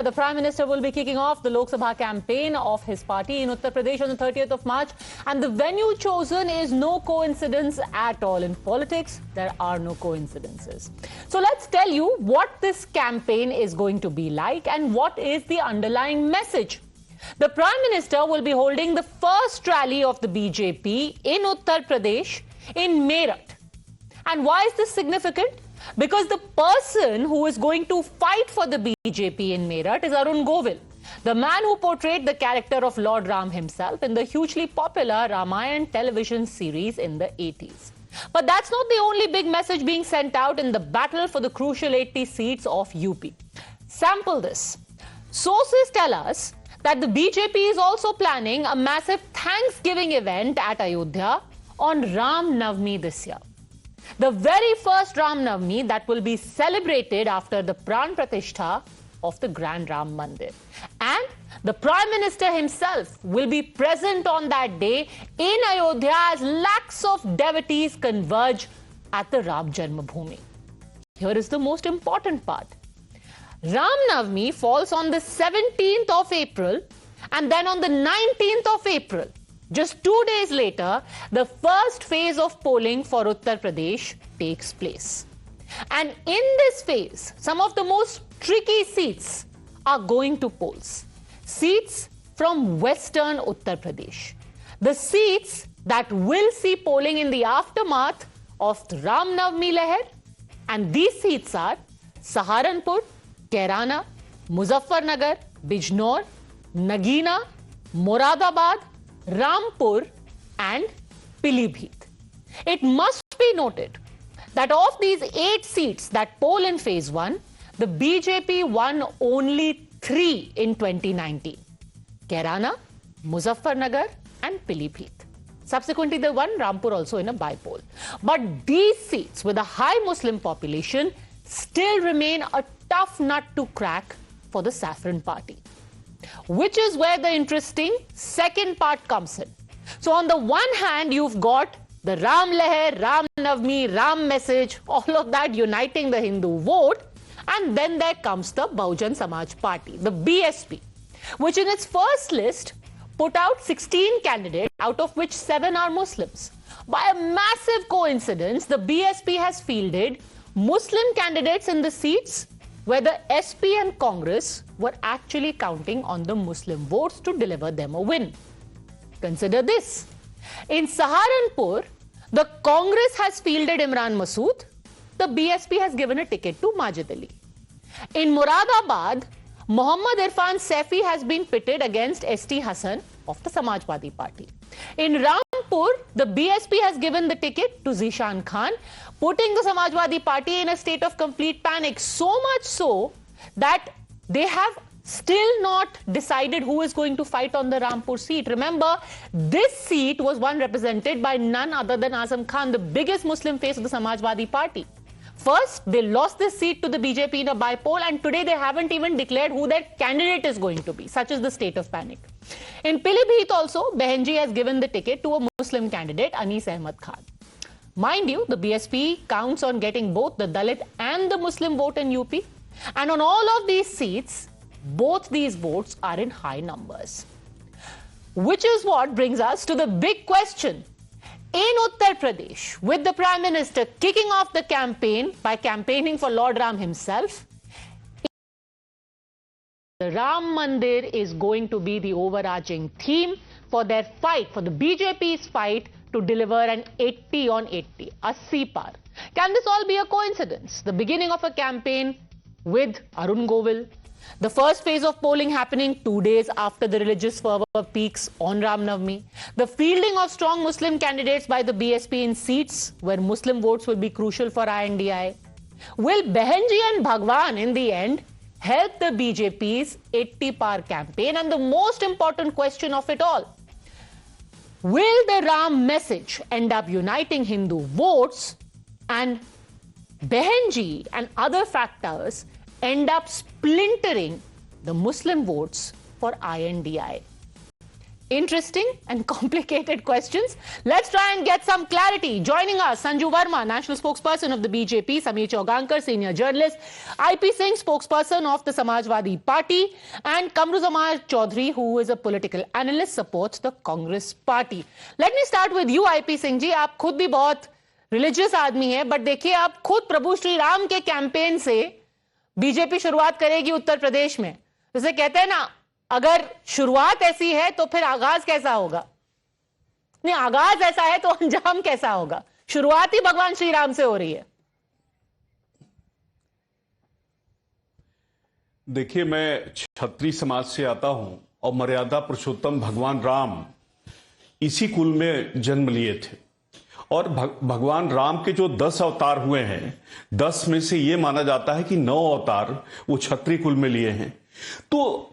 The Prime Minister will be kicking off the Lok Sabha campaign of his party in Uttar Pradesh on the 30th of March. And the venue chosen is no coincidence at all. In politics, there are no coincidences. So let's tell you what this campaign is going to be like and what is the underlying message. The Prime Minister will be holding the first rally of the BJP in Uttar Pradesh in Meerut. And why is this significant? Because the person who is going to fight for the BJP in Meerut is Arun Govil, the man who portrayed the character of Lord Ram himself in the hugely popular Ramayan television series in the 80s. But that's not the only big message being sent out in the battle for the crucial 80 seats of UP. Sample this. Sources tell us that the BJP is also planning a massive Thanksgiving event at Ayodhya on Ram Navami this year. The very first Ram Navami that will be celebrated after the Pran Pratishtha of the Grand Ram Mandir. And the Prime Minister himself will be present on that day in Ayodhya as lakhs of devotees converge at the Ram Janmabhoomi. Here is the most important part. Ram Navami falls on the 17th of April and then on the 19th of April. Just 2 days later, the first phase of polling for Uttar Pradesh takes place. And in this phase, some of the most tricky seats are going to polls. Seats from western Uttar Pradesh. The seats that will see polling in the aftermath of Ram Navami Leher. And these seats are Saharanpur, Kairana, Muzaffarnagar, Bijnor, Nagina, Moradabad, Rampur and Pilibhit. It must be noted that of these 8 seats that poll in phase 1, the BJP won only 3 in 2019. Kairana, Muzaffarnagar and Pilibhit. Subsequently, they won Rampur also in a by-poll. But these seats with a high Muslim population still remain a tough nut to crack for the Saffron Party. Which is where the interesting second part comes in. So on the one hand, you've got the Ram Leher, Ram Navami, Ram message, all of that uniting the Hindu vote. And then there comes the Bahujan Samaj Party, the BSP, which in its first list put out 16 candidates, out of which 7 are Muslims. By a massive coincidence, the BSP has fielded Muslim candidates in the seats where the SP and Congress were actually counting on the Muslim votes to deliver them a win. Consider this. In Saharanpur, the Congress has fielded Imran Masood. The BSP has given a ticket to Majid Ali. In Moradabad, Mohammad Irfan Saifi has been pitted against ST Hassan of the Samajwadi Party. In Rampur, the BSP has given the ticket to Zishan Khan, putting the Samajwadi Party in a state of complete panic. So much so that they have still not decided who is going to fight on the Rampur seat. Remember, this seat was one represented by none other than Azam Khan, the biggest Muslim face of the Samajwadi Party. First, they lost this seat to the BJP in a by-poll, and today they haven't even declared who their candidate is going to be. Such is the state of panic. In Pilibhit also, Behenji has given the ticket to a Muslim candidate, Anis Ahmed Khan. Mind you, the BSP counts on getting both the Dalit and the Muslim vote in UP. And on all of these seats, both these votes are in high numbers. Which is what brings us to the big question. In Uttar Pradesh, with the Prime Minister kicking off the campaign by campaigning for Lord Ram himself, the Ram Mandir is going to be the overarching theme for their fight, for the BJP's fight to deliver an 80 on 80, 80 par. Can this all be a coincidence? The beginning of a campaign with Arun Govil, the first phase of polling happening 2 days after the religious fervor peaks on Ram Navami, the fielding of strong Muslim candidates by the BSP in seats where Muslim votes will be crucial for INDI. Will Behenji and Bhagwan in the end help the BJP's 80 par campaign? And the most important question of it all, will the Ram message end up uniting Hindu votes and Behenji and other factors end up splintering the Muslim votes for INDI? Interesting and complicated questions. Let's try and get some clarity. Joining us, Sanju Verma, national spokesperson of the BJP, Sameer Chaugankar, senior journalist, IP Singh, spokesperson of the Samajwadi Party, and Kamruzzaman Chaudhary, who is a political analyst, supports the Congress Party. Let me start with you, IP Singh ji. आप खुद भी बहुत religious आदमी है, but देखिए आप खुद प्रभु श्री राम के कैंपेन से बीजेपी शुरुआत करेगी उत्तर प्रदेश में। जैसे कहते हैं ना, अगर शुरुआत ऐसी है तो फिर आगाज कैसा होगा? नहीं, आगाज ऐसा है तो अंजाम कैसा होगा? शुरुआत ही भगवान श्री राम से हो रही है। देखिए, मैं क्षत्रिय समाज से आता हूं और मर्यादा पुरुषोत्तम भगवान राम इसी कुल में जन्म लिए थे। और भगवान राम के जो 10 अवतार हुए हैं, 10 में से यह माना जाता है कि 9 अवतार वो क्षत्रिय कुल में लिए हैं। तो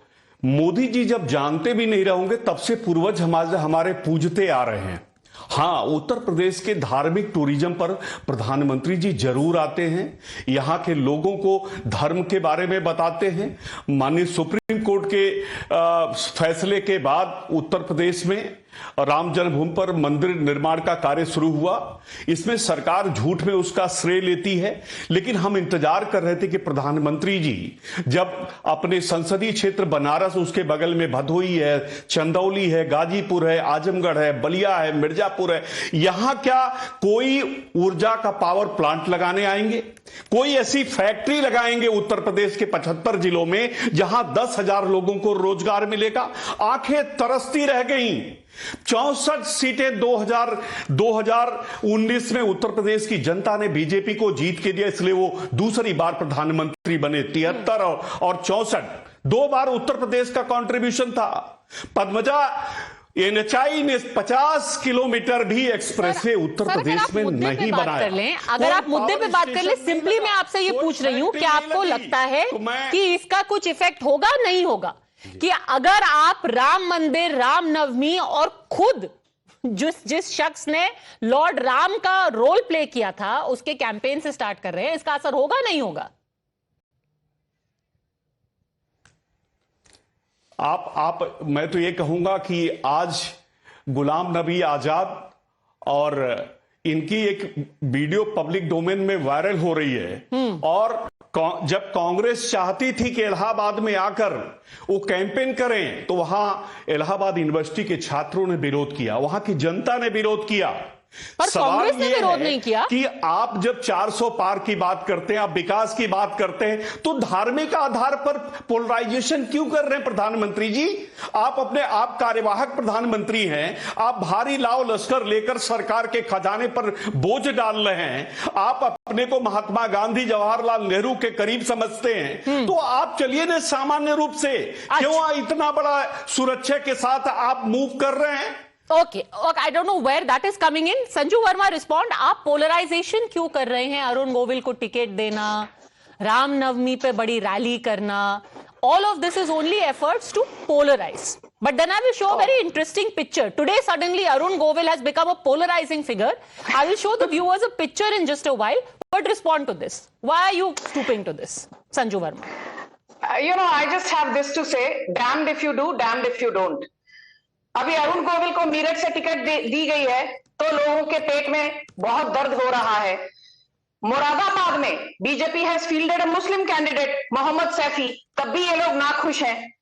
मोदी जी जब जानते भी नहीं रहोगे तब से पूर्वज हमारे पूजते आ रहे हैं। हाँ, उत्तर प्रदेश के धार्मिक टूरिज्म पर प्रधानमंत्री जी जरूर आते हैं, यहां के लोगों को धर्म के बारे में बताते हैं। माननीय सुप्रीम कोर्ट के फैसले के बाद उत्तर प्रदेश में राम जन्मभूमि पर मंदिर निर्माण का कार्य शुरू हुआ। इसमें सरकार झूठ में उसका श्रेय लेती है, लेकिन हम इंतजार कर रहे थे कि प्रधानमंत्री जी जब अपने संसदीय क्षेत्र बनारस, उसके बगल में भदोही है, चंदौली है, गाजीपुर है, आजमगढ़ है, बलिया है, मिर्जापुर है, यहां क्या कोई ऊर्जा का पावर प्लांट लगाने आएंगे? कोई ऐसी फैक्ट्री लगाएंगे उत्तर प्रदेश के 75 जिलों में जहां 10,000 लोगों को रोजगार मिलेगा? आंखें तरसती रह गई। 64 सीटें 2019 में उत्तर प्रदेश की जनता ने बीजेपी को जीत के दिया, इसलिए वो दूसरी बार प्रधानमंत्री बने। 73 और 64 2 बार उत्तर प्रदेश का कंट्रीब्यूशन था। पद्मजा एनएचआई ने 50 किलोमीटर भी एक्सप्रेसवे उत्तर प्रदेश में नहीं बनाया। अगर आप मुद्दे पे बात कर ले, सिंपली मैं आपसे ये पूछ रही हूं कि आपको लगता है कि इसका कुछ इफेक्ट होगा, नहीं होगा? कि अगर आप राम मंदिर, राम नवमी और खुद जिस शख्स ने लॉर्ड राम का रोल प्ले किया था उसके कैंपेन से स्टार्ट कर रहे हैं, इसका असर होगा, नहीं होगा? मैं तो ये कहूंगा कि आज गुलाम नबी आजाद और इनकी एक वीडियो पब्लिक डोमेन में वायरल हो रही है, और जब कांग्रेस चाहती थी कि इलाहाबाद में आकर वो कैंपेन करें तो वहां इलाहाबाद यूनिवर्सिटी के छात्रों ने विरोध किया, वहां की जनता ने विरोध किया। पर कांग्रेस ने विरोध नहीं किया कि आप जब 400 पार की बात करते हैं, आप विकास की बात करते हैं, तो धार्मिक आधार पर पोलराइजेशन क्यों कर रहे हैं प्रधानमंत्री जी? आप कार्यवाहक प्रधानमंत्री हैं, आप भारी लाव लश्कर लेकर सरकार के खजाने पर बोझ डाल रहे हैं, आप अपने को महात्मा गांधी, जवाहरलाल नेहरू के करीब समझते हैं, तो आप चलिए ना सामान्य रूप से। क्यों इतना बड़ा सुरक्षा के साथ आप मूव कर रहे हैं? Okay, I don't know where that is coming in. Sanju Verma, respond. आप पोलराइजेशन क्यों कर रहे हैं? अरुण गोविल को टिकट देना, राम नवमी पे बड़ी रैली करना, all of this is only efforts to polarize. But then I will show a very interesting picture. Today, suddenly, Arun Govil has become a polarizing figure. I will show the viewers a picture in just a while. But respond to this. Why are you stooping to this, Sanju Verma? I just have this to say: damned if you do, damned if you don't. अभी अरुण गोविल को मेरठ से ticket दी गई है तो लोगों के पेट में बहुत दर्द हो रहा है। मुरादाबाद में BJP has fielded a Muslim candidate Mohammad Saifi, तब भी ये लोग नाखुश हैं।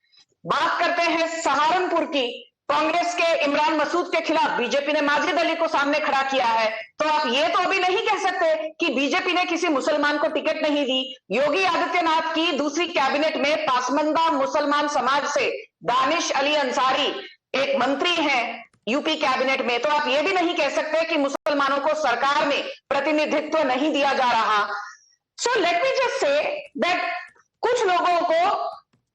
बात करते हैं सहारनपुर की, कांग्रेस के इमरान मसूद के खिलाफ बीजेपी ने माजिद अली को सामने खड़ा किया है। तो आप ये तो अभी नहीं कह सकते कि बीजेपी ने किसी मुसलमान को टिकट नहीं दी। योगी आदित्यनाथ की दूसरी कैबिनेट में पासमंदा मुसलमान समाज से दानिश अली अंसारी एक मंत्री हैं यूपी कैबिनेट में, तो आप ये भी नहीं कह सकते कि मुसलमानों को सरकार में प्रतिनिधित्व नहीं दिया जा रहा। So let me just say that कुछ लोगों को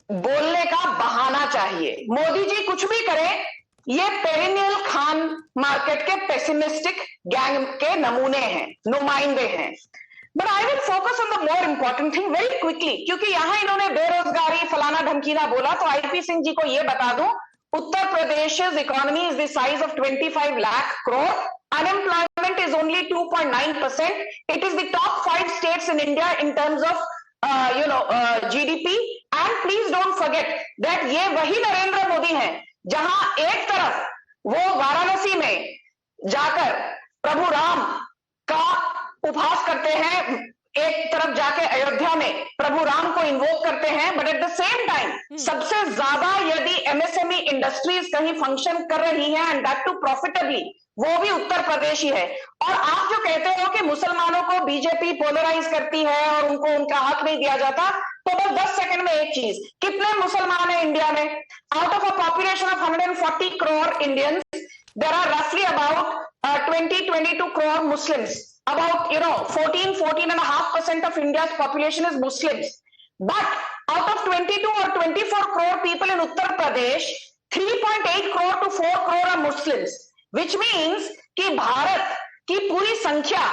बोलने का बहाना चाहिए। मोदी जी कुछ भी करें, ये पेरिनियल खान मार्केट के पेसिमिस्टिक गैंग के नमूने हैं, नुमाइंदे हैं। But I will focus on the more important thing very quickly, क्योंकि यहां इन्होंने बेरोजगारी फलाना ढमकीना बोला, तो आईपी सिंह जी को यह बता दूं, Uttar Pradesh's economy is the size of 25 lakh crore. Unemployment is only 2.9%. It is the top 5 states in India in terms of, GDP. And please don't forget that ये वही नरेंद्र मोदी हैं जहां एक तरफ वो वाराणसी में जाकर प्रभु राम का उपहास करते हैं, एक तरफ जाके अयोध्या में प्रभु राम को इन्वोक करते हैं, but at the same time सबसे ज्यादा यदि एमएसएमई इंडस्ट्रीज कहीं फंक्शन कर रही हैं एंड दैट टू प्रॉफिटेबली, वो भी उत्तर प्रदेश ही है। और आप जो कहते हो कि मुसलमानों को बीजेपी पोलराइज करती है और उनको उनका हक नहीं दिया जाता, तो बस 10 सेकंड में एक चीज, कितने मुसलमान हैं इंडिया में? Out of a population of 140 crore Indians, there are roughly about 20-22 crore Muslims. About 14.5% of India's population is Muslims. But out of 22 or 24 crore people in Uttar Pradesh, 3.8 crore to 4 crore are Muslims, which means कि भारत की पूरी संख्या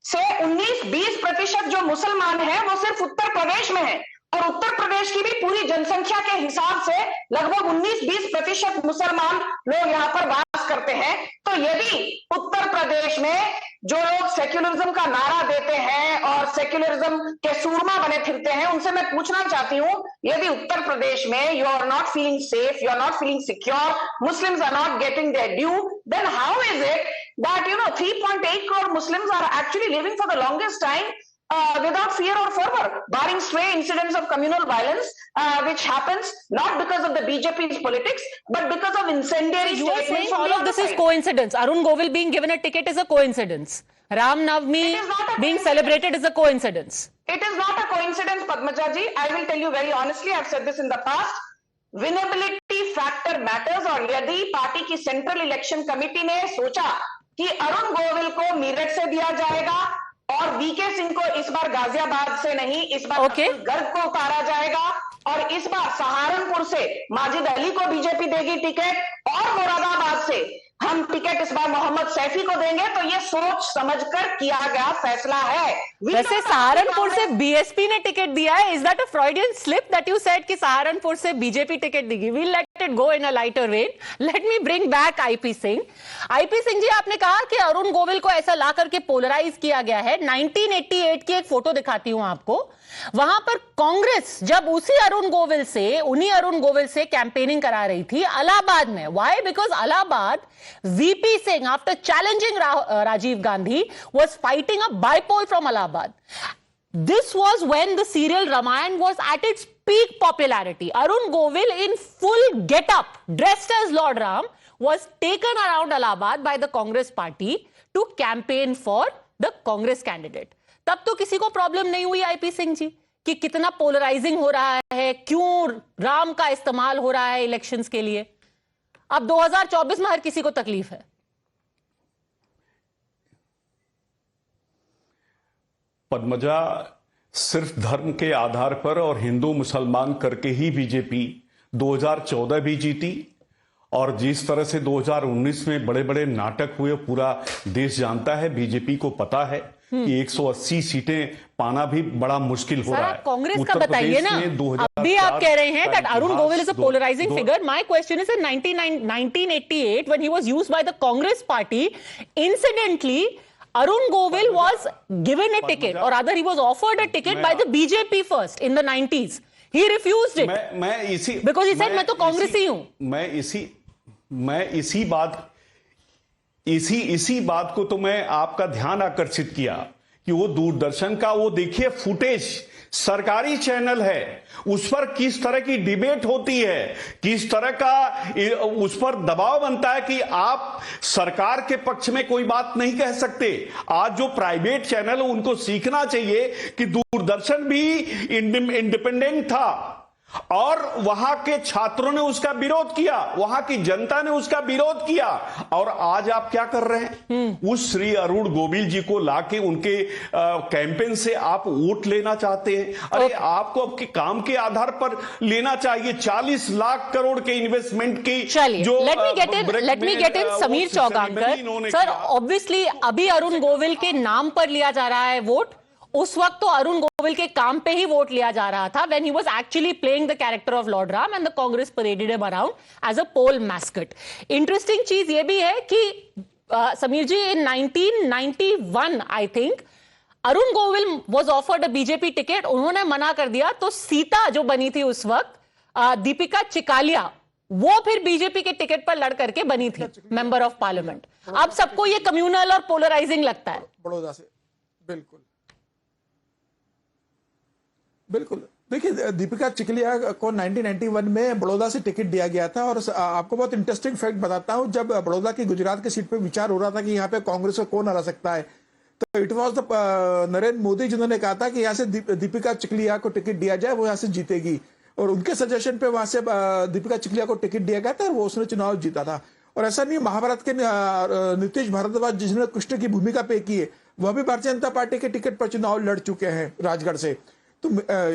से 19-20% जो मुसलमान हैं वो सिर्फ उत्तर प्रदेश में है, और उत्तर प्रदेश की भी पूरी जनसंख्या के हिसाब से लगभग 19-20% मुसलमान लोग यहाँ पर वास करते हैं। तो यदि उत्तर प्रदेश में जो लोग सेक्युलरिज्म का नारा देते हैं और सेक्युलरिज्म के सूरमा बने फिरते हैं, उनसे मैं पूछना चाहती हूं, यदि उत्तर प्रदेश में you are not feeling safe, you are not feeling secure, Muslims are not getting their due, then how is it that 3.8 crore Muslims are actually living for the longest time without fear or fervor, barring stray incidents of communal violence, which happens not because of the BJP's politics, but because of incendiary You are statements. saying all of this is coincidence. Arun Govil being given a ticket is a coincidence. Ram Navami being celebrated is a coincidence. It is not a coincidence, Padmaja ji. I will tell you very honestly, I've said this in the past. Winnability factor matters, और यदि party की central election committee ने सोचा कि अरुण गोविल को मेरठ से दिया जाएगा और वीके सिंह को इस बार गाजियाबाद से नहीं, इस बार गर्ग को उतारा जाएगा, और इस बार सहारनपुर से माजिद अली को बीजेपी देगी टिकट, और मुरादाबाद से हम टिकट इस बार मोहम्मद सैफी को देंगे, तो ये सोच समझकर किया गया फैसला है। वैसे सहारनपुर से बीएसपी ने टिकट दिया है। Is that a Freudian slip that you said कि सहारनपुर से बीजेपी टिकट देगी? We'll let it go in a lighter vein. Let me bring back IP Singh. IP Singh ji, आपने कहा कि अरुण गोविल को ऐसा ला करके पोलराइज किया गया है। 1988 की एक फोटो दिखाती हूं आपको। वहां पर कांग्रेस जब उन्हीं अरुण गोविल से कैंपेनिंग करा रही थी इलाहाबाद में। Why? Because Allahabad VP Singh, after challenging Rajiv Gandhi, was fighting a bypoll from Allahabad. This was when the serial Ramayan was at its peak popularity. Arun Govil, in full get-up, dressed as Lord Ram, was taken around Allahabad by the Congress party to campaign for the Congress candidate. तब तो किसी को problem नहीं हुई IP Singh जी कि कितना polarising हो रहा है, क्यों राम का इस्तेमाल हो रहा है इलेक्शंस के लिए। अब 2024 में हर किसी को तकलीफ है। पद्मजा, सिर्फ धर्म के आधार पर और हिंदू मुसलमान करके ही बीजेपी 2014 भी जीती, और जिस तरह से 2019 में बड़े बड़े नाटक हुए पूरा देश जानता है। बीजेपी को पता है कि 180 सीटें पाना भी बड़ा मुश्किल हो रहा है। कांग्रेस का बताइए ना। अभी आप कह रहे हैं that Arun Govil is a polarizing figure. My question is, in 1988 when he was used by the Congress party, incidentally Arun Govil was given a ticket, or rather he was offered a ticket by the BJP first in the 90s. He refused it. Because he said मैं तो कांग्रेसी हूं। मैं इसी बात को तो मैं आपका ध्यान आकर्षित किया कि वो दूरदर्शन का वो देखिए फुटेज, सरकारी चैनल है, उस पर किस तरह की डिबेट होती है, किस तरह का उस पर दबाव बनता है कि आप सरकार के पक्ष में कोई बात नहीं कह सकते। आज जो प्राइवेट चैनल है उनको सीखना चाहिए कि दूरदर्शन भी इंडिपेंडेंट था, और वहां के छात्रों ने उसका विरोध किया, वहां की जनता ने उसका विरोध किया, और आज आप क्या कर रहे हैं? उस श्री अरुण गोविल जी को लाके उनके कैंपेन से आप वोट लेना चाहते हैं। अरे आपको आपके काम के आधार पर लेना चाहिए। 40 लाख करोड़ के इन्वेस्टमेंट की जो let me get in Sameer Chaugankar. Sir, obviously अभी अरुण गोविल के नाम पर लिया जा रहा है वोट, उस वक्त तो अरुण गोविल के काम पे ही वोट लिया जा रहा था, when he was actually playing the character of Lord Ram and the Congress paraded him around as a poll mascot. Interesting चीज ये भी है कि समीर जी, in 1991 I think Arun Govil was offered a BJP ticket, उन्होंने मना कर दिया, तो सीता जो बनी थी उस वक्त दीपिका चिकालिया वो फिर बीजेपी के टिकट पर लड़ करके बनी थी मेंबर ऑफ पार्लियामेंट। अब सबको ये कम्युनल और पोलराइजिंग लगता है बड़ौदा से। बिल्कुल बिल्कुल। देखिए, दीपिका चिखलिया को 1991 में बड़ौदा से टिकट दिया गया था। और आपको बहुत इंटरेस्टिंग फैक्ट बताता हूं, जब बड़ौदा की गुजरात की सीट पे विचार हो रहा था कि यहाँ पे कांग्रेस को कौन हरा सकता है, तो it was the Narendra Modi जिन्होंने कहा था कि यहाँ से दीपिका चिखलिया को टिकट दिया जाए, वो यहाँ से जीतेगी। और उनके सजेशन पे वहां से दीपिका चिखलिया को टिकट दिया गया था और वो उसने चुनाव जीता था। और ऐसा नहीं, महाभारत के नीतीश भारद्वाज जिन्होंने कृष्ण की भूमिका पे की है, वह भी भारतीय जनता पार्टी के टिकट पर चुनाव लड़ चुके हैं राजगढ़ से। तो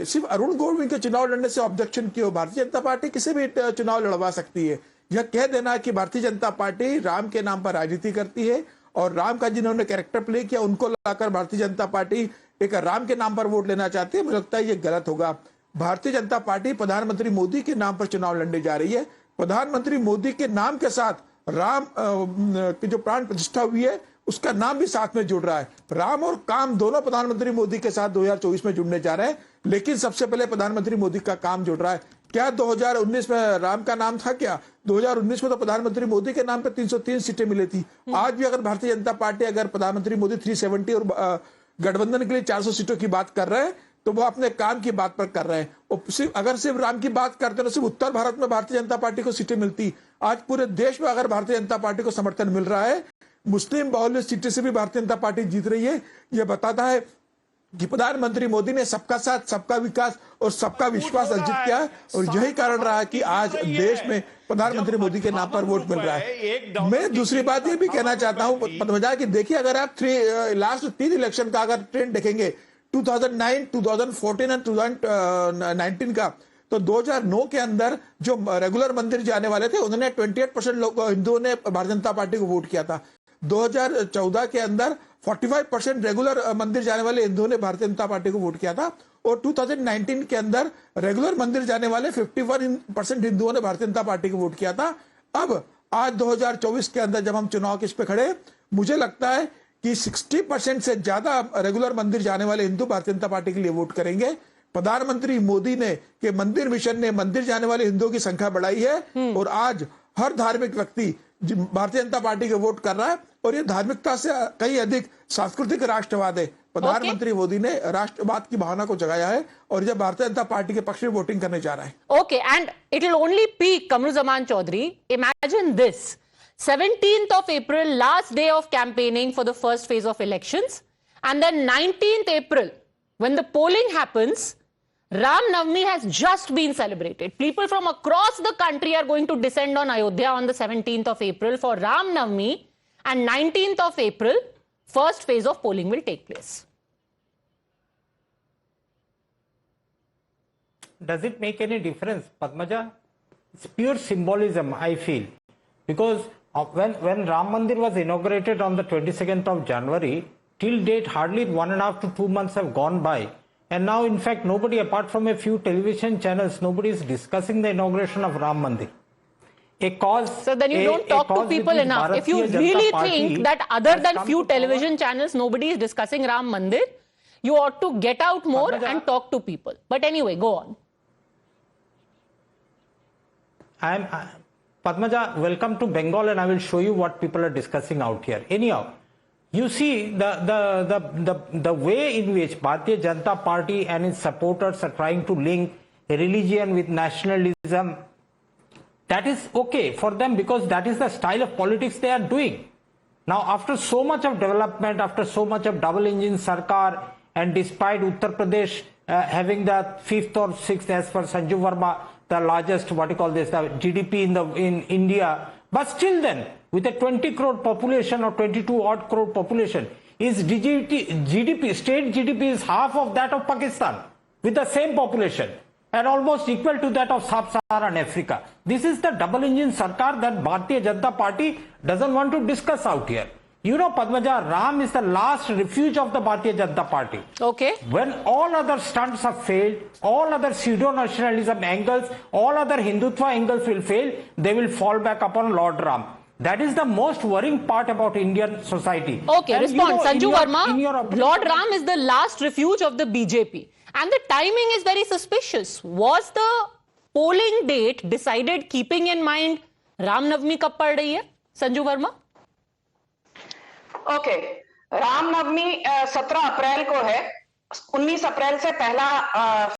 सिर्फ अरुण गोविल के चुनाव लड़ने से ऑब्जेक्शन क्यों? भारतीय जनता पार्टी किसी भी चुनाव लड़वा सकती है। यह कह देना कि भारतीय जनता पार्टी राम के नाम पर राजनीति करती है और राम का जिन्होंने कैरेक्टर प्ले किया उनको लाकर भारतीय जनता पार्टी एक राम के नाम पर वोट लेना चाहती है, मुझे लगता है ये गलत होगा। भारतीय जनता पार्टी प्रधानमंत्री मोदी के नाम पर चुनाव लड़ने जा रही है। प्रधानमंत्री मोदी के नाम के साथ राम की जो प्राण प्रतिष्ठा हुई है उसका नाम भी साथ में जुड़ रहा है। राम और काम दोनों प्रधानमंत्री मोदी के साथ 2024 में जुड़ने जा रहे हैं, लेकिन सबसे पहले प्रधानमंत्री मोदी का काम जुड़ रहा है। क्या 2019 में राम का नाम था? क्या 2019 में तो प्रधानमंत्री मोदी के नाम पे 303 सीटें मिली थी। आज भी अगर भारतीय जनता पार्टी, अगर प्रधानमंत्री मोदी 370 और गठबंधन के लिए 400 सीटों की बात कर रहे हैं तो वो अपने काम की बात पर कर रहे हैं। और अगर सिर्फ राम की बात करते तो सिर्फ उत्तर भारत में भारतीय जनता पार्टी को सीटें मिलती। आज पूरे देश में अगर भारतीय जनता पार्टी को समर्थन मिल रहा है, मुस्लिम बहुल्य सीटें से भी भारतीय जनता पार्टी जीत रही है। यह बताता है कि प्रधानमंत्री मोदी ने सबका साथ, सबका विकास और सबका विश्वास अर्जित किया है। और यही कारण रहा है कि आज देश में प्रधानमंत्री मोदी के नाम पर वोट मिल रहा है। मैं दूसरी बात ये भी कहना चाहता हूं पद्मजा कि देखिए, अगर आप लास्ट 3 इलेक्शन का अगर ट्रेंड देखेंगे 2009, 2014 और 2019 का, तो 2009 के अंदर जो रेगुलर मंदिर जाने वाले थे उन्होंने 28% लोग हिंदुओं ने भारतीय जनता पार्टी को वोट किया था। 2014 के अंदर 45% रेगुलर मंदिर जाने वाले हिंदुओं ने भारतीय जनता पार्टी को वोट किया था। और 2019 के अंदर रेगुलर मंदिर जाने वाले 51% हिंदुओं ने भारतीय जनता पार्टी को वोट किया था। अब आज 2024 के अंदर जब हम चुनाव के इस पे खड़े, मुझे लगता है कि 60% से ज्यादा रेगुलर मंदिर जाने वाले हिंदू भारतीय जनता पार्टी के लिए वोट करेंगे। प्रधानमंत्री मोदी ने के मंदिर मिशन ने मंदिर जाने वाले हिंदुओं की संख्या बढ़ाई है और आज हर धार्मिक व्यक्ति भारतीय जनता पार्टी के वोट कर रहा है। और ये धार्मिकता से कहीं अधिक सांस्कृतिक राष्ट्रवाद है। प्रधानमंत्री मोदी ने राष्ट्रवाद की भावना को जगाया है और जब भारतीय जनता पार्टी के पक्ष में वोटिंग करने जा रहा है। Okay, and it will only peak, Kamruzzaman Chowdhury, imagine this, 17th of April, last day of campaigning for the first phase of elections, and then 19th April, when the polling happens, Ram Navami has just been celebrated. People from across the country are going to descend on Ayodhya on the 17th of April for Ram Navami, and 19th of April, first phase of polling will take place. Does it make any difference, Padmaja? It's pure symbolism, I feel, because when Ram Mandir was inaugurated on the 22nd of January, till date hardly 1.5 to 2 months have gone by, and now in fact nobody apart from a few television channels, nobody is discussing the inauguration of Ram Mandir. So then you don't talk to people enough. If you really think that other than few television channels nobody is discussing Ram Mandir, you ought to get out more and talk to people. But anyway, go on. Padmaja, welcome to Bengal, and I will show you what people are discussing out here. Anyhow, you see the way in which Bharatiya Janata Party and its supporters are trying to link religion with nationalism. That is okay for them because that is the style of politics they are doing. Now, after so much of development, after so much of double engine Sarkar, and despite Uttar Pradesh having the 5th or 6th as per Sanju Verma, the largest, the GDP in India, but still then, with a 20 crore population or 22 odd crore population, is GDP, state GDP is half of that of Pakistan, with the same population, and almost equal to that of Sub-Saharan Africa. This is the double engine Sarkar that Bharatiya Janata Party doesn't want to discuss out here. You know, Padmaja, Ram is the last refuge of the Bharatiya Janata Party. Okay. When all other stunts have failed, all other pseudo-nationalism angles, all other Hindutva angles will fail, they will fall back upon Lord Ram. That is the most worrying part about Indian society. Okay, and respond. You know, Sanju Verma, Lord Ram is the last refuge of the BJP. And the timing is very suspicious. Was the polling date decided keeping in mind Ramnavami कब पड़ रही है? Sanju Verma. Okay, Ramnavami 17 April को है। 19 अप्रैल से पहला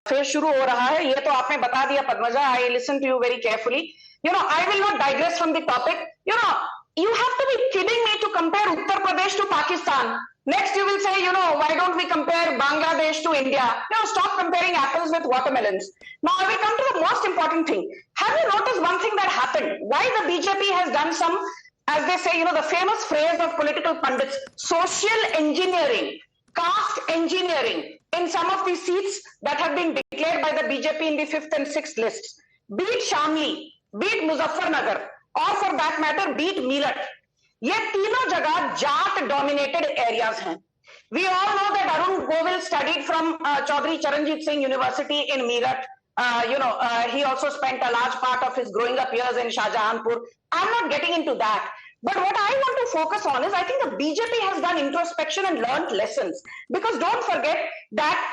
phase शुरू हो रहा है। ये तो आपने बता दिया Padmaja. I listen to you very carefully. I will not digress from the topic. You have to be kidding me to compare Uttar Pradesh to Pakistan. Next you will say, why don't we compare Bangladesh to India? Stop comparing apples with watermelons. Now I will come to the most important thing. Have you noticed one thing that happened? Why the BJP has done some, as they say, the famous phrase of political pundits, social engineering, caste engineering in some of the seats that have been declared by the BJP in the 5th and 6th lists. Be it Shamli, be it Muzaffarnagar, or for that matter, be it Meerut. ये तीनों जगह Jat dominated areas हैं. We all know that Arun Govil studied from Chaudhary Charanjit Singh University in Meerut. He also spent a large part of his growing up years in Shahjahanpur. I'm not getting into that. But what I want to focus on is I think the BJP has done introspection and learned lessons. Because don't forget that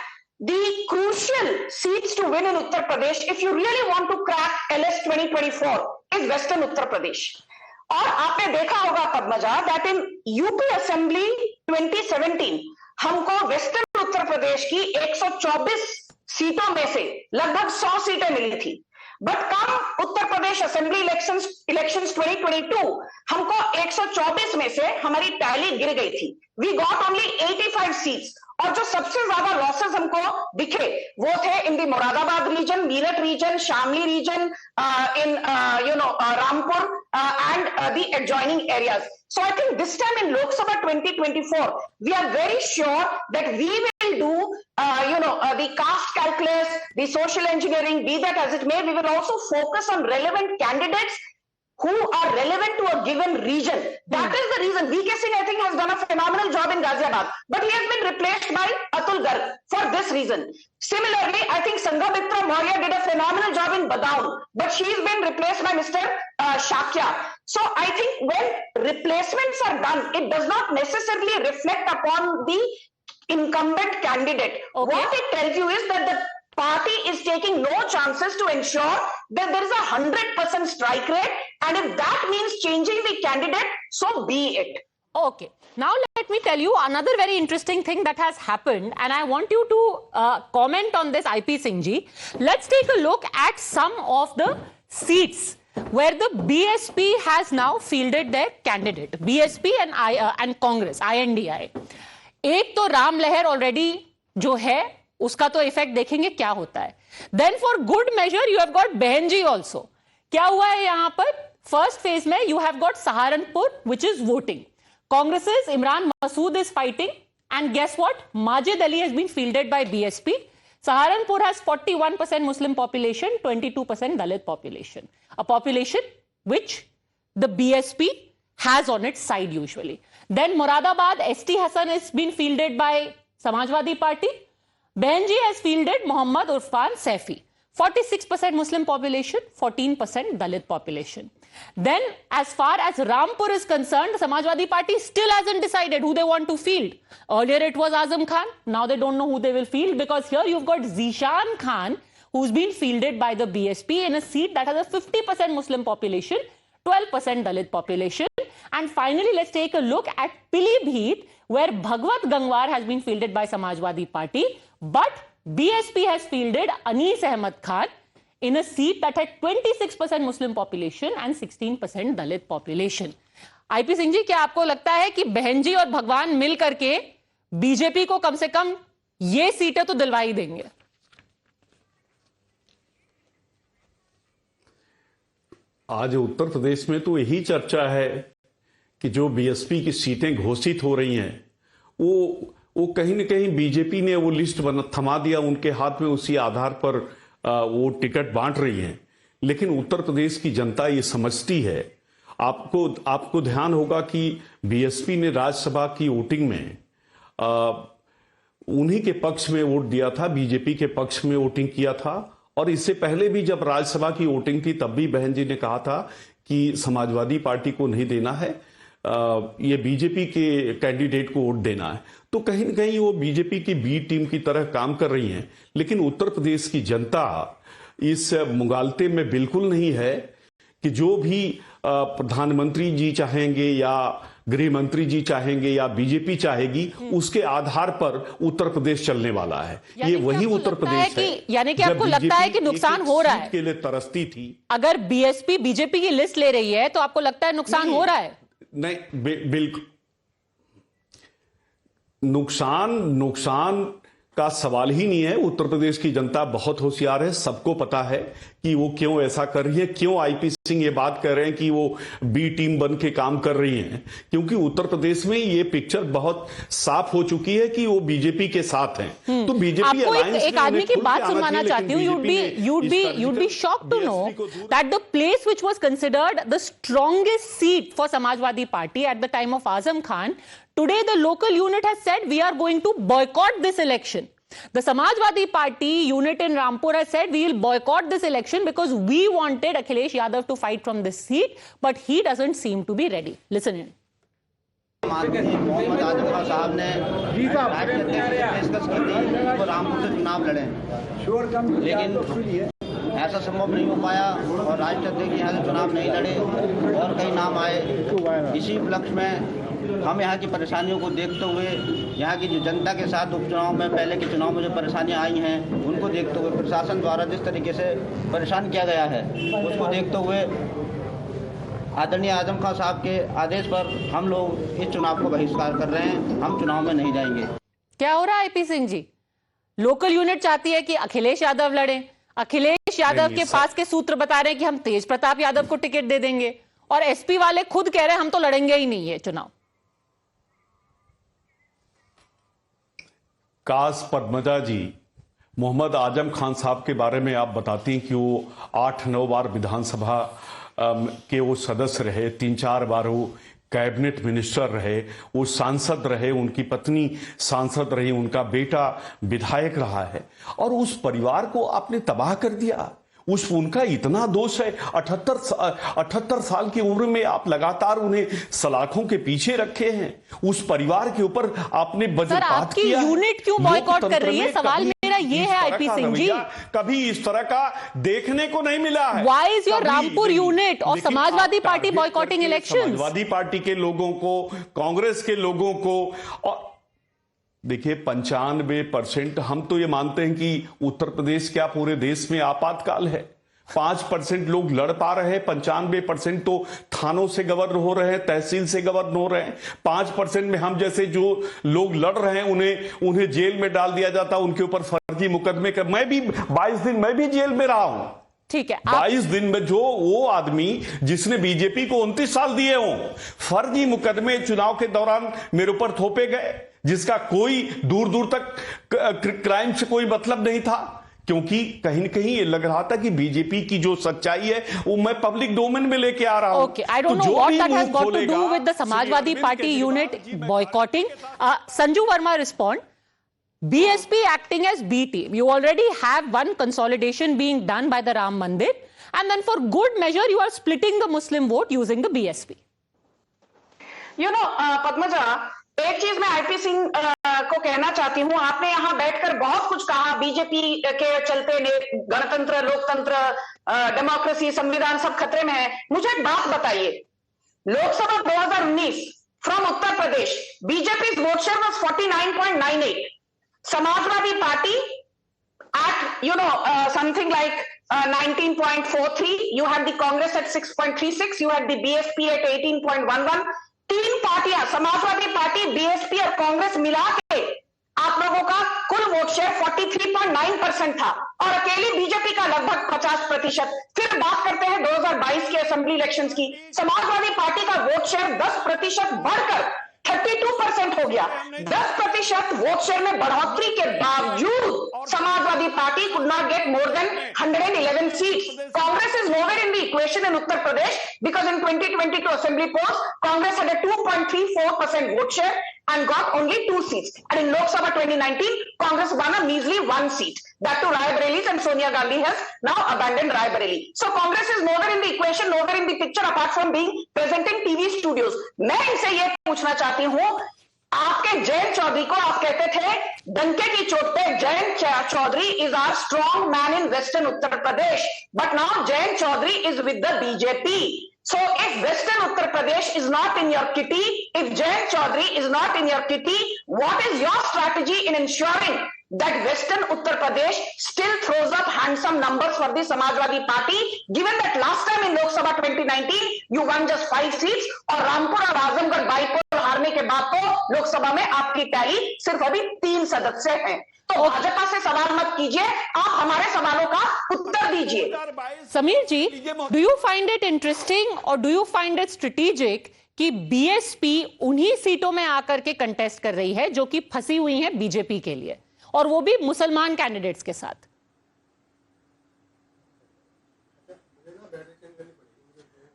the crucial seats to win in Uttar Pradesh, if you really want to crack LS 2024, is Western Uttar Pradesh. और आपने देखा होगा Padmaja that in UP assembly 2017 हमको western Uttar प्रदेश की 124 सीटों में से लगभग 100 सीटें मिली थी. But come Uttar Pradesh assembly elections 2022 हमको 124 में से हमारी टैली गिर गई थी. We got only 85 seats. और जो सबसे ज्यादा लॉसेस हमको दिखे वो थे in the Moradabad region, Meerut region, Shamli region, in Rampur and the adjoining areas. So I think this time in Lok Sabha 2024, we are very sure that we will do, the caste calculus, the social engineering, be that as it may, we will also focus on relevant candidates who are relevant to a given region. That is the reason. VK Singh, I think, has done a phenomenal job in Ghaziabad, but he has been replaced by Atul Garg for this reason. Similarly, I think Sanghamitra Maurya did a phenomenal job in Badaun, but she's been replaced by Mr. Shakya. So I think when replacements are done, it does not necessarily reflect upon the incumbent candidate. Okay. What it tells you is that the party is taking no chances to ensure that there is a 100% strike rate, and if that means changing the candidate, so be it. Okay. Now let me tell you another very interesting thing that has happened, and I want you to comment on this, IP Singh ji. Let's take a look at some of the seats where the BSP has now fielded their candidate. BSP and Congress, INDI. एक तो राम लहर already जो है उसका तो effect देखेंगे क्या होता है. Then for good measure you have got Behenji also. क्या हुआ है यहां पर? फर्स्ट फेज में you have got Saharanpur which is voting. Congress Imran Masood is fighting, and guess what, Majid Ali has been fielded by BSP. Saharanpur has 41% Muslim population, 22% Dalit population. A population which the BSP has on its side usually. Then Moradabad, ST Hassan has been fielded by Samajwadi Party. Behenji has fielded Muhammad Urfan Saifi. 46% Muslim population, 14% Dalit population. Then as far as Rampur is concerned, Samajwadi Party still hasn't decided who they want to field. Earlier it was Azam Khan. Now they don't know who they will field, because here you've got Zishan Khan, who's been fielded by the BSP in a seat that has a 50% Muslim population, 12% Dalit population. And finally, let's take a look at Pilibhit, where Bhagwat Gangwar has been fielded by Samajwadi Party, but BSP has fielded Anis Ahmed Khan in a seat that had 26% Muslim population and 16% Dalit population. IP Singh ji, क्या आपको लगता है कि बहनजी और भगवान मिल करके BJP को कम से कम ये सीटें तो दिलवा ही देंगे? आज उत्तर प्रदेश में तो यही चर्चा है कि जो बीएसपी की सीटें घोषित हो रही हैं वो कहीं न कहीं बीजेपी ने वो लिस्ट थमा दिया उनके हाथ में, उसी आधार पर वो टिकट बांट रही हैं. लेकिन उत्तर प्रदेश की जनता ये समझती है. आपको ध्यान होगा कि बीएसपी ने राज्यसभा की वोटिंग में उन्हीं के पक्ष में वोट दिया था, बीजेपी के पक्ष में वोटिंग किया था. और इससे पहले भी जब राज्यसभा की वोटिंग थी तब भी बहन जी ने कहा था कि समाजवादी पार्टी को नहीं देना है, ये बीजेपी के कैंडिडेट को वोट देना है. तो कहीं न कहीं वो बीजेपी की बी टीम की तरह काम कर रही हैं. लेकिन उत्तर प्रदेश की जनता इस मुगालते में बिल्कुल नहीं है कि जो भी प्रधानमंत्री जी चाहेंगे या गृह मंत्री जी चाहेंगे या बीजेपी चाहेगी उसके आधार पर उत्तर प्रदेश चलने वाला है। ये वही उत्तर प्रदेश है, यानी कि आपको लगता है कि नुकसान हो रहा है के लिए तरसती थी। अगर बीएसपी बीजेपी की लिस्ट ले रही है तो आपको लगता है नुकसान हो रहा है? नहीं, बिल्कुल नुकसान का सवाल ही नहीं है। उत्तर प्रदेश की जनता बहुत होशियार है, सबको पता है कि वो क्यों ऐसा कर रही है, क्यों आईपी सिंह ये बात कर रहे हैं कि वो बी टीम बन के काम कर रही हैं, क्योंकि उत्तर प्रदेश में ये पिक्चर बहुत साफ हो चुकी है कि वो बीजेपी के साथ हैं। तो बीजेपी आपको एक आदमी की बात सुनवाना चाहती हूँ। you'd be shocked to know that the place which was considered the strongest seat for Samajwadi Party at the time of Azam Khan, today the local unit has said we are going to boycott this election. The Samajwadi Party unit in Rampur has said we will boycott this election because we wanted Akhilesh Yadav to fight from this seat, but he doesn't seem to be ready. Listen in. Mohammad Azam Khan साहब ने राष्ट्रीय अध्यक्ष से पेशकश की थी वो रामपुर से चुनाव लड़े, लेकिन ऐसा संभव नहीं हो पाया और राष्ट्रीय अध्यक्ष यहाँ से चुनाव नहीं लड़े और कई नाम आए। इसी उपलक्ष्य में हम यहाँ की परेशानियों को देखते हुए, यहाँ की जो जनता के साथ उपचुनाव में पहले के चुनाव में जो परेशानियाँ आई हैं उनको देखते हुए, प्रशासन द्वारा जिस तरीके से परेशान किया गया है उसको देखते हुए आदरणीय आजम खान साहब के आदेश पर हम लोग इस चुनाव को बहिष्कार कर रहे हैं। हम चुनाव में नहीं जाएंगे। क्या हो रहा है आईपी सिंह जी? लोकल यूनिट चाहती है कि अखिलेश यादव लड़े, अखिलेश यादव के पास के सूत्र बता रहे हैं कि हम तेज प्रताप यादव को टिकट दे देंगे, और एसपी वाले खुद कह रहे हैं हम तो लड़ेंगे ही नहीं है चुनाव। काश पद्मजा जी मोहम्मद आजम खान साहब के बारे में आप बताती हैं कि वो 8-9 बार विधानसभा के वो सदस्य रहे, 3-4 बार वो कैबिनेट मिनिस्टर रहे, वो सांसद रहे, उनकी पत्नी सांसद रही, उनका बेटा विधायक रहा है, और उस परिवार को आपने तबाह कर दिया। उनका इतना दोष है। 78 साल की उम्र में आप लगातार उन्हें सलाखों के पीछे रखे हैं। उस परिवार के ऊपर आपने वज्रपात किया। यूनिट क्यों बॉयकॉट कर रही है? सवाल मेरा ये है आईपी सिंह जी, कभी इस तरह का देखने को नहीं मिला है। Why is your Rampur unit और Samajwadi Party boycotting elections? Samajwadi Party के लोगों को, कांग्रेस के लोगों को, और देखिए 95% हम तो ये मानते हैं कि उत्तर प्रदेश क्या पूरे देश में आपातकाल है। 5% लोग लड़ पा रहे हैं, 95% तो थानों से गवर्न हो रहे हैं, तहसील से गवर्न हो रहे हैं। 5% में हम जैसे जो लोग लड़ रहे हैं उन्हें जेल में डाल दिया जाता, उनके ऊपर फर्जी मुकदमे कर। मैं भी 22 दिन मैं भी जेल में रहा हूं। ठीक है, 22 दिन में जो वो आदमी जिसने बीजेपी को 29 साल दिए हों, फर्जी मुकदमे चुनाव के दौरान मेरे ऊपर थोपे गए, जिसका कोई दूर दूर तक क्राइम से कोई मतलब नहीं था, क्योंकि कहीं न कहीं ये लग रहा था कि बीजेपी की जो सच्चाई है वो मैं पब्लिक डोमेन में लेके आ रहा हूं। Okay, I don't know what that has got to do with the Samajwadi party unit boycotting. Sanju Verma respond, BSP acting as B team, you already have one consolidation being done by the Ram Mandir, and then for good measure you are splitting the Muslim vote using the BSP. You know, Padmaja, एक चीज मैं IP Singh को कहना चाहती हूँ। आपने यहाँ बैठकर बहुत कुछ कहा, बीजेपी के चलते गणतंत्र, लोकतंत्र, डेमोक्रेसी, संविधान सब खतरे में है। मुझे एक बात बताइए, Lok Sabha 2019 from Uttar Pradesh, BJP vote share was 49.98, Samajwadi Party at something like 19.43. You had the Congress at 6.36. You had the BSP at 18.11. 3 पार्टियां, समाजवादी पार्टी, BSP और कांग्रेस मिला के आप लोगों का कुल वोट शेयर 43.9% था, और अकेली बीजेपी का लगभग 50%। फिर बात करते हैं 2022 के असेंबली इलेक्शंस की, समाजवादी पार्टी का वोट शेयर 10% बढ़कर 32% हो गया। 10% वोट शेयर में बढ़ोतरी के बावजूद Samajwadi party could not get more than 111 seats. Congress is nowhere in the equation in Uttar Pradesh because in 2022 assembly polls Congress had a 2.34% vote share and got only 2 seats, and in Lok Sabha 2019 Congress won a measly 1 seat, that to Raebareli, and Sonia Gandhi has now abandoned Raebareli. So Congress is nowhere in the equation, nowhere in the picture apart from being present in TV studios. मैं इनसे ये पूछना चाहती हूँ, आपके जयंत चौधरी को आप कहते थे डंके की चोट पे Jayant Chaudhary is our strong man in western Uttar Pradesh, but now Jayant Chaudhary is with the BJP. So if Western Uttar Pradesh is not in your kitty, if Jayant Chaudhary is not in your kitty, what is your strategy in ensuring that Western Uttar Pradesh still throws up handsome numbers for the Samajwadi Party, given that last time in Lok Sabha 2019 you won just 5 seats और रामपुर और Azamgarh bypoll हारने के बाद तो लोकसभा में आपकी tally सिर्फ अभी 3 सदस्य हैं. तो भाजपा से सवाल मत कीजिए, आप हमारे सवालों का उत्तर दीजिए. Sameer ji, do you find it interesting और do you find it strategic कि बीएसपी उन्हीं सीटों में आकर के कंटेस्ट कर रही है जो कि फंसी हुई हैं बीजेपी के लिए, और वो भी मुसलमान कैंडिडेट्स के साथ?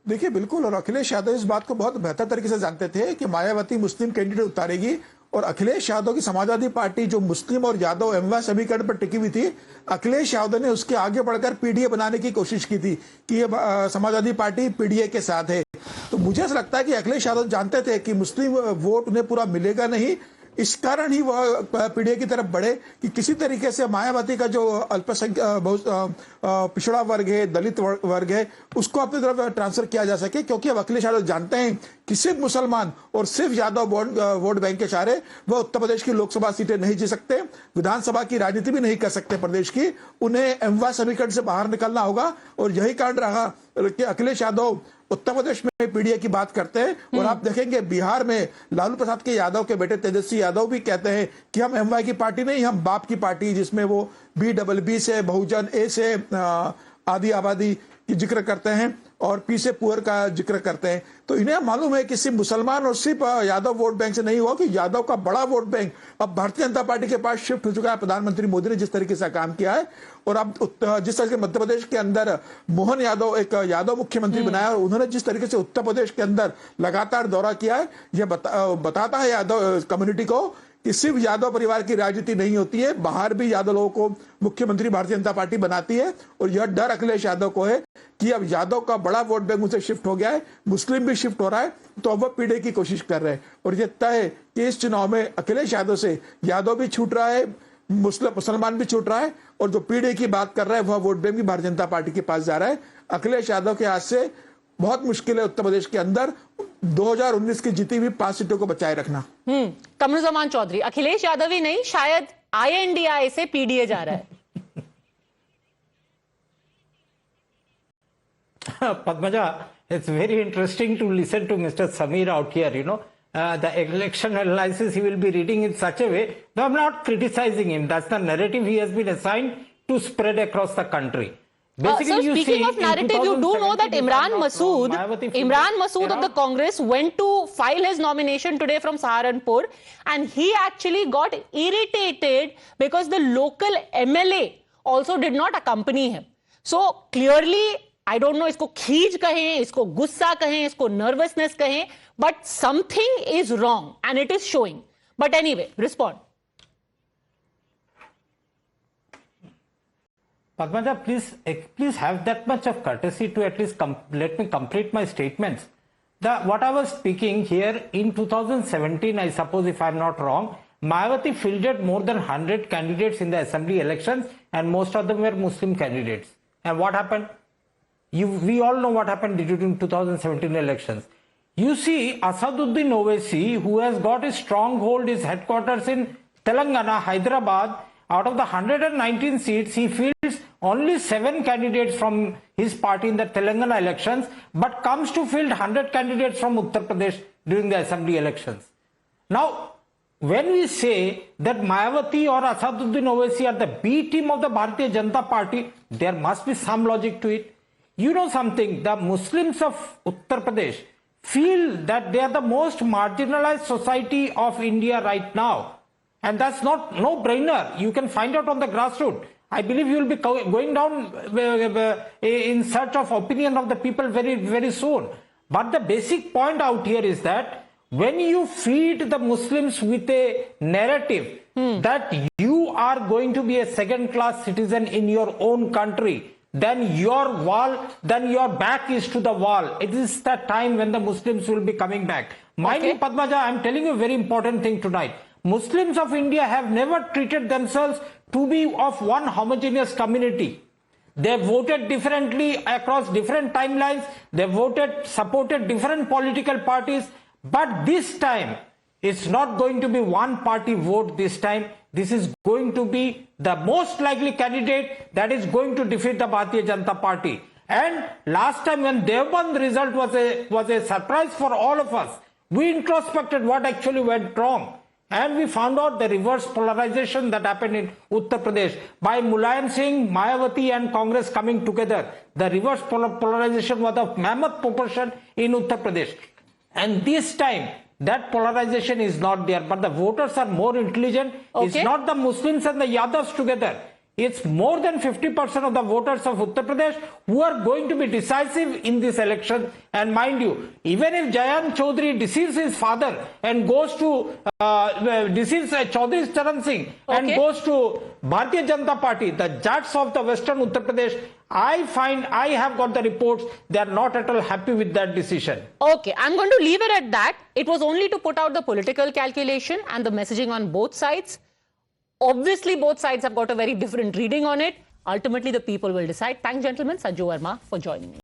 देखिए, बिल्कुल, और अखिलेश यादव इस बात को बहुत बेहतर तरीके से जानते थे कि मायावती मुस्लिम कैंडिडेट उतारेगी, और अखिलेश यादव की समाजवादी पार्टी जो मुस्लिम और यादव एमवाय समीकरण पर टिकी हुई थी, अखिलेश यादव ने उसके आगे बढ़कर पीडीए बनाने की कोशिश की थी कि ये समाजवादी पार्टी पीडीए के साथ है. तो मुझे ऐसा लगता है कि अखिलेश यादव जानते थे कि मुस्लिम वोट उन्हें पूरा मिलेगा नहीं, इस कारण ही वह पीडीए की तरफ बढ़े कि किसी तरीके से मायावती का जो अल्पसंख्यक पिछड़ा वर्ग है, दलित वर्ग है, उसको अपनी तरफ ट्रांसफर किया जा सके. क्योंकि अब अखिलेश यादव जानते हैं कि सिर्फ मुसलमान और सिर्फ यादव वोट बैंक के इशारे वह उत्तर प्रदेश की लोकसभा सीटें नहीं जीत सकते, विधानसभा की राजनीति भी नहीं कर सकते प्रदेश की. उन्हें एमवाय समीकरण से बाहर निकलना होगा, और यही कारण रहा कि अखिलेश यादव उत्तर प्रदेश में पीडीए की बात करते हैं. और आप देखेंगे बिहार में लालू प्रसाद के यादव के बेटे तेजस्वी यादव भी कहते हैं कि हम एमवाय की पार्टी नहीं, हम बाप की पार्टी, जिसमें वो BBB से, बहुजन ए से आदि आबादी की जिक्र करते हैं और पी से पुअर का जिक्र करते हैं. तो इन्हें मालूम है कि सिर्फ मुसलमान और सिर्फ यादव वोट बैंक से नहीं हुआ, कि यादव का बड़ा वोट बैंक अब भारतीय जनता पार्टी के पास शिफ्ट हो चुका है. प्रधानमंत्री मोदी ने जिस तरीके से काम किया है, और अब जिस तरह से मध्य प्रदेश के अंदर मोहन यादव एक यादव मुख्यमंत्री बनाया, और उन्होंने जिस तरीके से उत्तर प्रदेश के अंदर लगातार दौरा किया है, यह बताता है यादव कम्युनिटी को कि सिर्फ यादव परिवार की राजनीति नहीं होती है, बाहर भी यादव लोगों को मुख्यमंत्री भारतीय जनता पार्टी बनाती है. और यह डर अखिलेश यादव को है कि अब यादव का बड़ा वोट बैंक उनसे शिफ्ट हो गया है, मुस्लिम भी शिफ्ट हो रहा है, तो अब वह पीढ़ी की कोशिश कर रहे हैं. और यह तय है कि इस चुनाव में अखिलेश यादव से यादव भी छूट रहा है, मुसलमान भी छूट रहा है, और जो पीढ़ी की बात कर रहा है वह वोट बैंक भी भारतीय जनता पार्टी के पास जा रहा है. अखिलेश यादव के हाथ से बहुत मुश्किल है उत्तर प्रदेश के अंदर 2019 की जीती हुई 5 सीटों को बचाए रखना. कमरुज़्ज़मान चौधरी, अखिलेश यादव ही नहीं, शायद INDI से पीडीए जा रहा है. Padmaja, it's very interesting to listen to Mr. Samir out here, you know. The election analysis he will be reading in such a way, though I'm not criticizing him. That's the narrative he has been assigned to spread across the country. So speaking of narrative, you do know that Imran Masood of the Congress went to file his nomination today from Saharanpur, and he actually got irritated because the local MLA also did not accompany him. So clearly, I don't know, इसको खींच कहें, इसको गुस्सा कहें, इसको nervousness कहें, but something is wrong and it is showing. But anyway, respond. Padmaja, please have that much of courtesy to at least let me complete my statements. What I was speaking here in 2017, I suppose if I'm not wrong, Mayawati fielded more than 100 candidates in the assembly elections, and most of them were Muslim candidates. And what happened? We all know what happened during 2017 elections. You see, Asaduddin Owaisi, who has got his stronghold, his headquarters in Telangana, Hyderabad, out of the 119 seats, he fields only 7 candidates from his party in the Telangana elections, but comes to field 100 candidates from Uttar Pradesh during the assembly elections. Now, when we say that Mayawati or Asaduddin Owaisi are the B team of the Bharatiya Janata Party, there must be some logic to it. You know something, the Muslims of Uttar Pradesh feel that they are the most marginalized society of India right now. And that's not no-brainer. You can find out on the grassroots. I believe you will be going down in search of opinion of the people very, very soon. But the basic point out here is that when you feed the Muslims with a narrative that you are going to be a second-class citizen in your own country, then your back is to the wall. It is the time when the Muslims will be coming back. Mind you, Padmaja, I am telling you a very important thing tonight. Muslims of India have never treated themselves to be of one homogeneous community. They voted differently across different timelines. They supported different political parties. But this time, it's not going to be one party vote this time. This is going to be the most likely candidate that is going to defeat the Bharatiya Janata Party. And last time when Devband result was a surprise for all of us, we introspected what actually went wrong. And we found out the reverse polarization that happened in Uttar Pradesh. By Mulayam Singh, Mayawati and Congress coming together, the reverse polarization was of mammoth proportion in Uttar Pradesh. And this time, that polarization is not there. But the voters are more intelligent. Okay. It's not the Muslims and the Yadavs together. It's more than 50% of the voters of Uttar Pradesh who are going to be decisive in this election. And mind you, even if Jayant Chaudhary deceives his father and goes to, deceives Chaudhary Charan Singh and goes to Bharatiya Janata Party, the judges of the Western Uttar Pradesh, I have got the reports, they are not at all happy with that decision. Okay, I'm going to leave it at that. It was only to put out the political calculation and the messaging on both sides. Obviously, both sides have got a very different reading on it. Ultimately, the people will decide. Thanks, gentlemen. Sanju Verma for joining me.